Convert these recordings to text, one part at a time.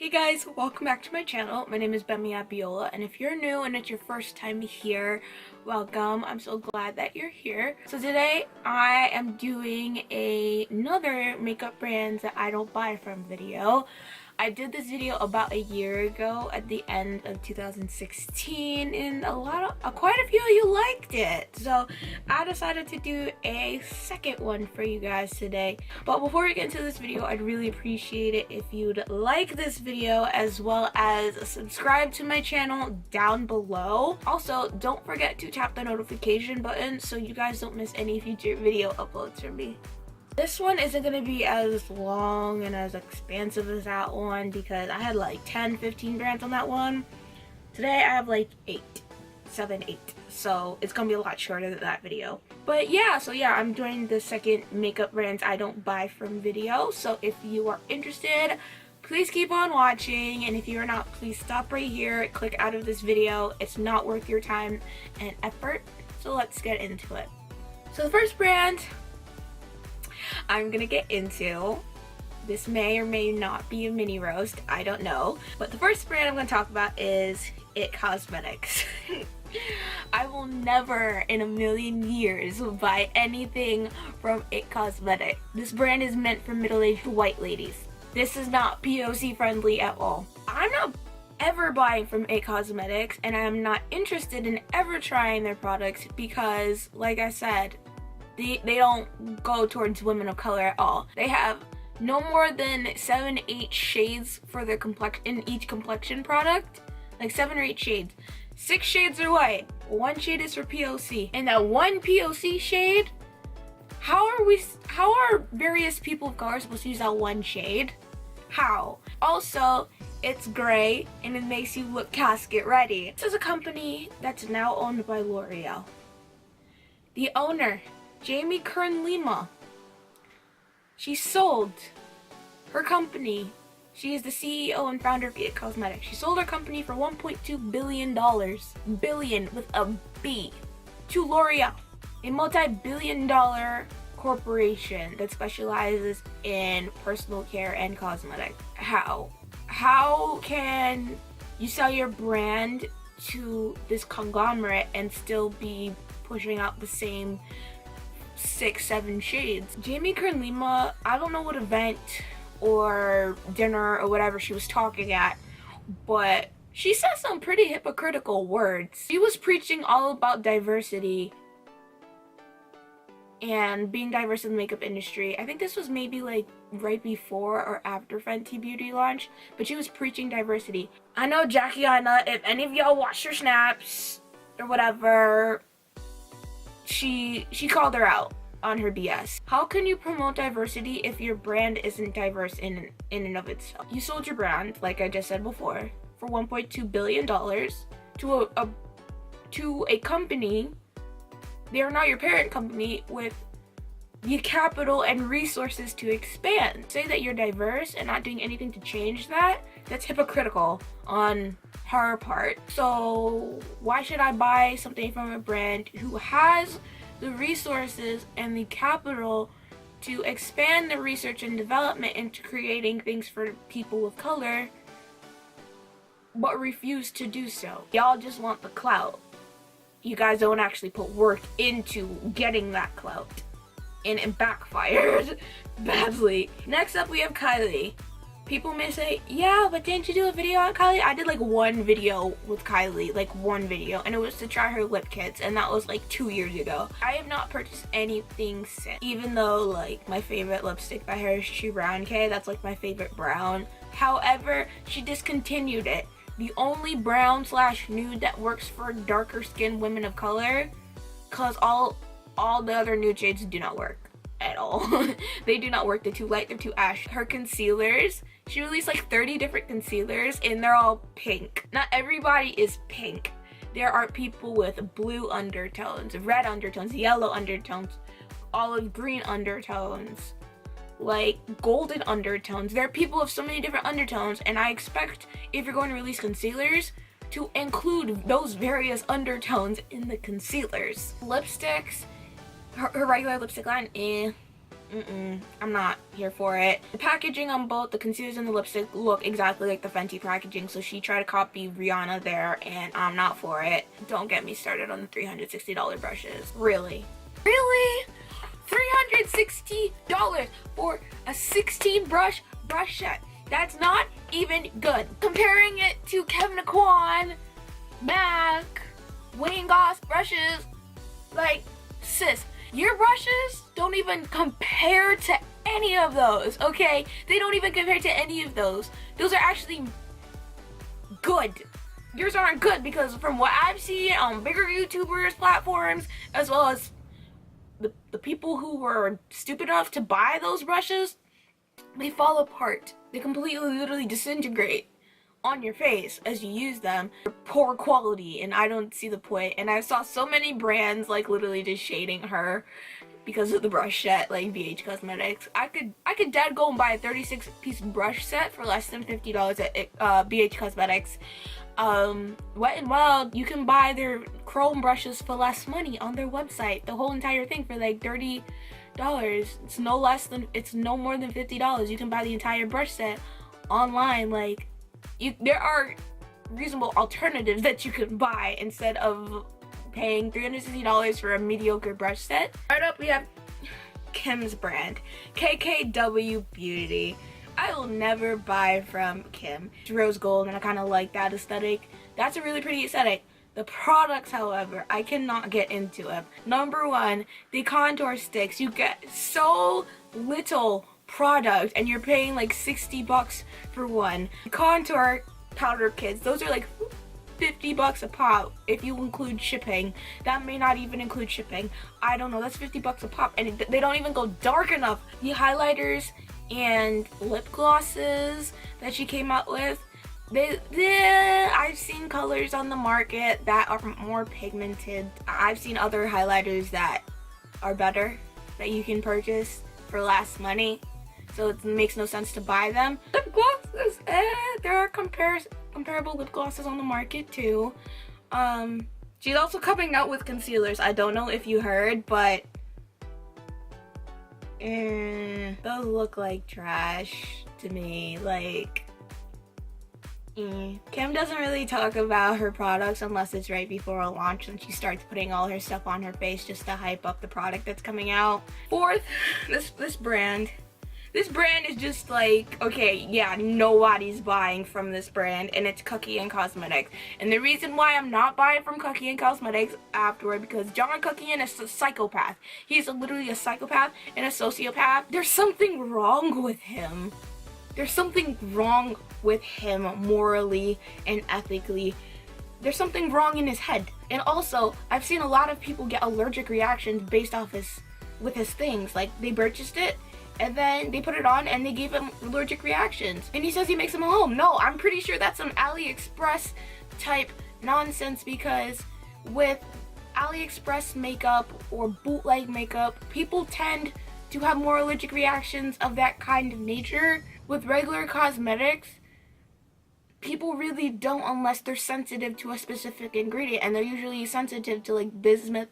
Hey guys, welcome back to my channel. My name is Gbemi Abiola, and if you're new and it's your first time here, welcome. I'm so glad that you're here. So today I am doing another makeup brands that I don't buy from video. I did this video about a year ago at the end of 2016 and quite a few of you liked it. So I decided to do a second one for you guys today. But before we get into this video, I'd really appreciate it if you'd like this video as well as subscribe to my channel down below. Also, don't forget to tap the notification button so you guys don't miss any future video uploads from me. This one isn't going to be as long and as expansive as that one because I had like 10-15 brands on that one. Today I have like 7, 8. So it's going to be a lot shorter than that video. But yeah, I'm doing the second makeup brands I don't buy from video. So if you are interested, please keep on watching. And if you're not, please stop right here. Click out of this video. It's not worth your time and effort. So let's get into it. So the first brand I'm gonna get into, this may or may not be a mini roast, I don't know, but the first brand I'm gonna talk about is It Cosmetics. I will never in a million years buy anything from It Cosmetics. This brand is meant for middle-aged white ladies. This is not POC friendly at all. I'm not ever buying from It Cosmetics, and I'm not interested in ever trying their products because, like I said, they don't go towards women of color at all. They have no more than 7-8 shades for their complexion in each complexion product. Like 7 or 8 shades. 6 shades are white. 1 shade is for POC. And that 1 POC shade, how are various people of color supposed to use that 1 shade? How? Also, it's gray and it makes you look casket ready. This is a company that's now owned by L'Oreal. The owner, Jamie Kern-Lima, she sold her company. She is the CEO and founder of It Cosmetics. She sold her company for $1.2 billion, billion with a B, to L'Oreal, a multi-billion-dollar corporation that specializes in personal care and cosmetics. How can you sell your brand to this conglomerate and still be pushing out the same 6-7 shades? Jamie Kern-Lima, I don't know what event or dinner or whatever she was talking at, but she said some pretty hypocritical words. She was preaching all about diversity and being diverse in the makeup industry. I think this was maybe like right before or after Fenty Beauty launched, but she was preaching diversity. I know Jackie Aina, if any of y'all watched her snaps or whatever, she called her out on her BS. How can you promote diversity if your brand isn't diverse in and of itself? You sold your brand, like I just said before, for $1.2 billion to a company. They are now your parent company with the capital and resources to expand. Say that you're diverse and not doing anything to change that, that's hypocritical on her part. So why should I buy something from a brand who has the resources and the capital to expand the research and development into creating things for people of color, but refuse to do so? Y'all just want the clout. You guys don't actually put work into getting that clout, and it backfired badly. Next up we have Kylie. People may say, yeah, but didn't you do a video on Kylie? I did like one video with Kylie, like one video, and it was to try her lip kits, and that was like 2 years ago. I have not purchased anything since, even though like my favorite lipstick by her is True Brown K. That's like my favorite brown. However, she discontinued it. The only brown/nude that works for darker skinned women of color, cause all the other nude shades do not work at all. They do not work. They're too light, they're too ash. Her concealers, she released like 30 different concealers and they're all pink. Not everybody is pink. There are people with blue undertones, red undertones, yellow undertones, olive green undertones, like golden undertones. There are people of so many different undertones, and I expect if you're going to release concealers to include those various undertones in the concealers. Lipsticks, her regular lipstick line, I'm not here for it. The packaging on both the concealers and the lipstick look exactly like the Fenty packaging, so she tried to copy Rihanna there, and I'm not for it. Don't get me started on the $360 brushes. Really? Really? $360 for a 16 brush set. That's not even good. Comparing it to Kevyn Aucoin, MAC, Wayne Goss brushes, like, sis, your brushes don't even compare to any of those, okay? They don't even compare to any of those. Those are actually good. Yours aren't good because from what I've seen on bigger YouTubers platforms, as well as the people who were stupid enough to buy those brushes, they fall apart. They completely, literally disintegrate on your face as you use them. They're poor quality, and I don't see the point. And I saw so many brands like literally just shading her because of the brush set, like BH Cosmetics. I could dead go and buy a 36-piece brush set for less than $50 at BH Cosmetics. Wet n Wild, you can buy their chrome brushes for less money on their website. The whole entire thing for like $30. It's no more than $50. You can buy the entire brush set online. Like, there are reasonable alternatives that you can buy instead of paying $360 for a mediocre brush set. Right up, we have Kim's brand, KKW Beauty. I will never buy from Kim. It's rose gold, and I kind of like that aesthetic. That's a really pretty aesthetic. The products, however, I cannot get into it. Number one, the contour sticks. You get so little product, and you're paying like $60 for one. Contour powder kits, those are like $50 a pop if you include shipping. That may not even include shipping. I don't know, that's $50 a pop, and they don't even go dark enough. The highlighters and lip glosses that she came out with, I've seen colors on the market that are more pigmented. I've seen other highlighters that are better that you can purchase for less money, so it makes no sense to buy them. Lip glosses, there are comparable lip glosses on the market too. She's also coming out with concealers. I don't know if you heard, but those look like trash to me. Like, Kim doesn't really talk about her products unless it's right before a launch, and she starts putting all her stuff on her face just to hype up the product that's coming out. Fourth, this brand. This brand is just like, okay, yeah, nobody's buying from this brand, and it's Cookie and Cosmetics. And the reason why I'm not buying from Cookie and Cosmetics afterward, because John Cookian is a psychopath. He's literally a psychopath and a sociopath. There's something wrong with him. There's something wrong with him morally and ethically. There's something wrong in his head. And also, I've seen a lot of people get allergic reactions based off with his things. Like, they purchased it, and then they put it on and they gave him allergic reactions. And he says he makes them at home. No, I'm pretty sure that's some AliExpress type nonsense, because with AliExpress makeup or bootleg makeup, people tend to have more allergic reactions of that kind of nature. With regular cosmetics, people really don't unless they're sensitive to a specific ingredient, and they're usually sensitive to like bismuth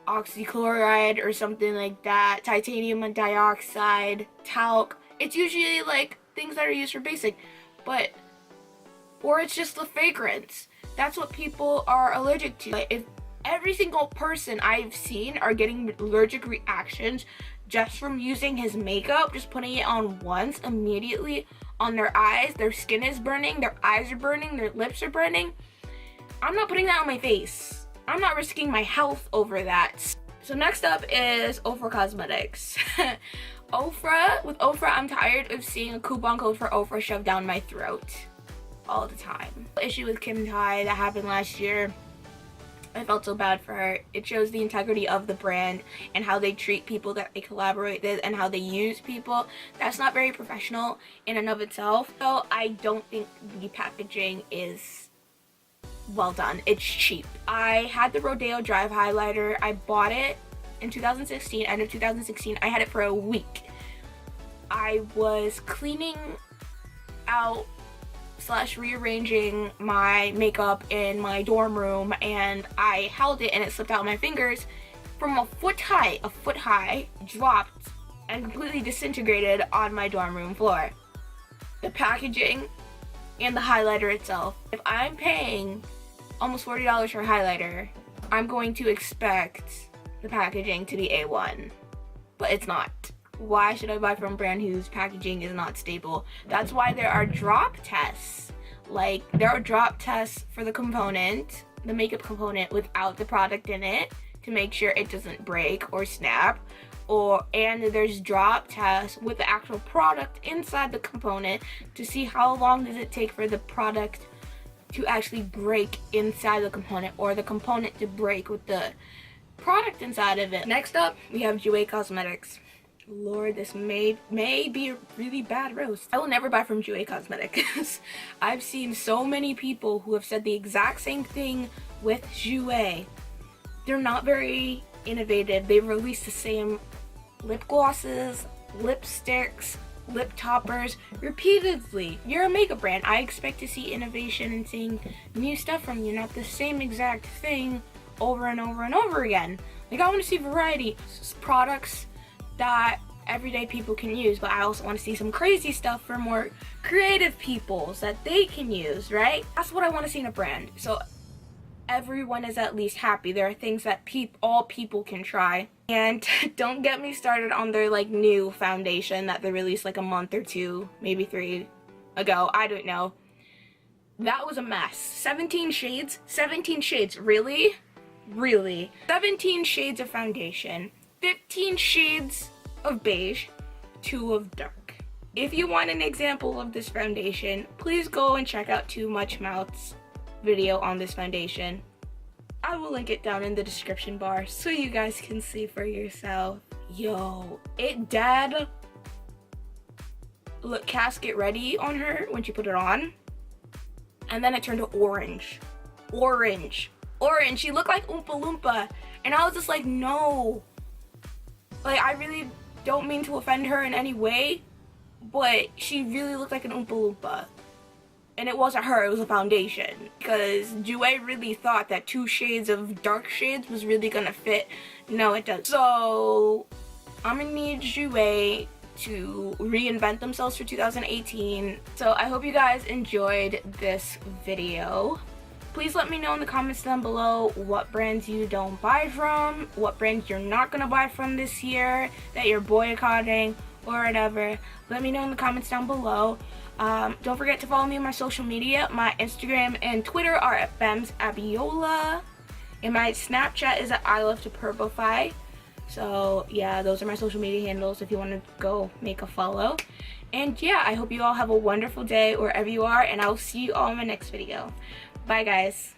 oxychloride or something like that, titanium dioxide, talc. It's usually like things that are used for basic, or it's just the fragrance. That's what people are allergic to. Like, if every single person I've seen are getting allergic reactions just from using his makeup, just putting it on once, immediately on their eyes, their skin is burning, their eyes are burning, their lips are burning. I'm not putting that on my face. I'm not risking my health over that. So next up is Ofra Cosmetics. With Ofra, I'm tired of seeing a coupon code for Ofra shoved down my throat all the time. The issue with Kim Tai that happened last year, I felt so bad for her. It shows the integrity of the brand and how they treat people that they collaborate with and how they use people. That's not very professional in and of itself. So I don't think the packaging is well done. It's cheap. I had the Rodeo Drive highlighter. I bought it in 2016, end of 2016. I had it for a week. I was cleaning out / rearranging my makeup in my dorm room, and I held it and it slipped out of my fingers from a foot high, dropped and completely disintegrated on my dorm room floor. The packaging and the highlighter itself. If I'm paying almost $40 for a highlighter, I'm going to expect the packaging to be A1, but it's not. Why should I buy from a brand whose packaging is not stable? That's why there are drop tests. Like, there are drop tests for the component, the makeup component, without the product in it to make sure it doesn't break or snap. And there's drop tests with the actual product inside the component to see how long does it take for the product to actually break inside the component, or the component to break with the product inside of it. Next up, we have Jouer Cosmetics. Lord, this may be a really bad roast. I will never buy from Jouer Cosmetics. I've seen so many people who have said the exact same thing with Jouer. They're not very innovative. They release the same lip glosses, lipsticks, lip toppers repeatedly. You're a makeup brand. I expect to see innovation and seeing new stuff from you, not the same exact thing over and over and over again. Like, I want to see variety, products that everyday people can use, but I also want to see some crazy stuff for more creative people so that they can use, right? That's what I want to see in a brand. So everyone is at least happy. There are things that all people can try. And don't get me started on their like new foundation that they released like a month or two, maybe 3 ago. I don't know. That was a mess. 17 shades? 17 shades. Really? Really? 17 shades of foundation. 15 shades of beige, 2 of dark. If you want an example of this foundation, please go and check out Too Much Mouth's video on this foundation. I will link it down in the description bar so you guys can see for yourself. Yo, it did look casket ready on her when she put it on, and then it turned to orange. Orange. She looked like Oompa Loompa, and I was just like, no. Like, I really don't mean to offend her in any way, but she really looked like an Oompa Loompa. And it wasn't her, it was a foundation. Because Jouer really thought that 2 shades of dark shades was really gonna fit. No, it doesn't. So, I'm gonna need Jouer to reinvent themselves for 2018. So, I hope you guys enjoyed this video. Please let me know in the comments down below what brands you don't buy from, what brands you're not gonna buy from this year, that you're boycotting, or whatever. Let me know in the comments down below. Don't forget to follow me on my social media. My Instagram and Twitter are at gbemabiola, and my Snapchat is at I Love to Purplify. So yeah, those are my social media handles if you want to go make a follow. And yeah, I hope you all have a wonderful day wherever you are, and I will see you all in my next video. Bye, guys.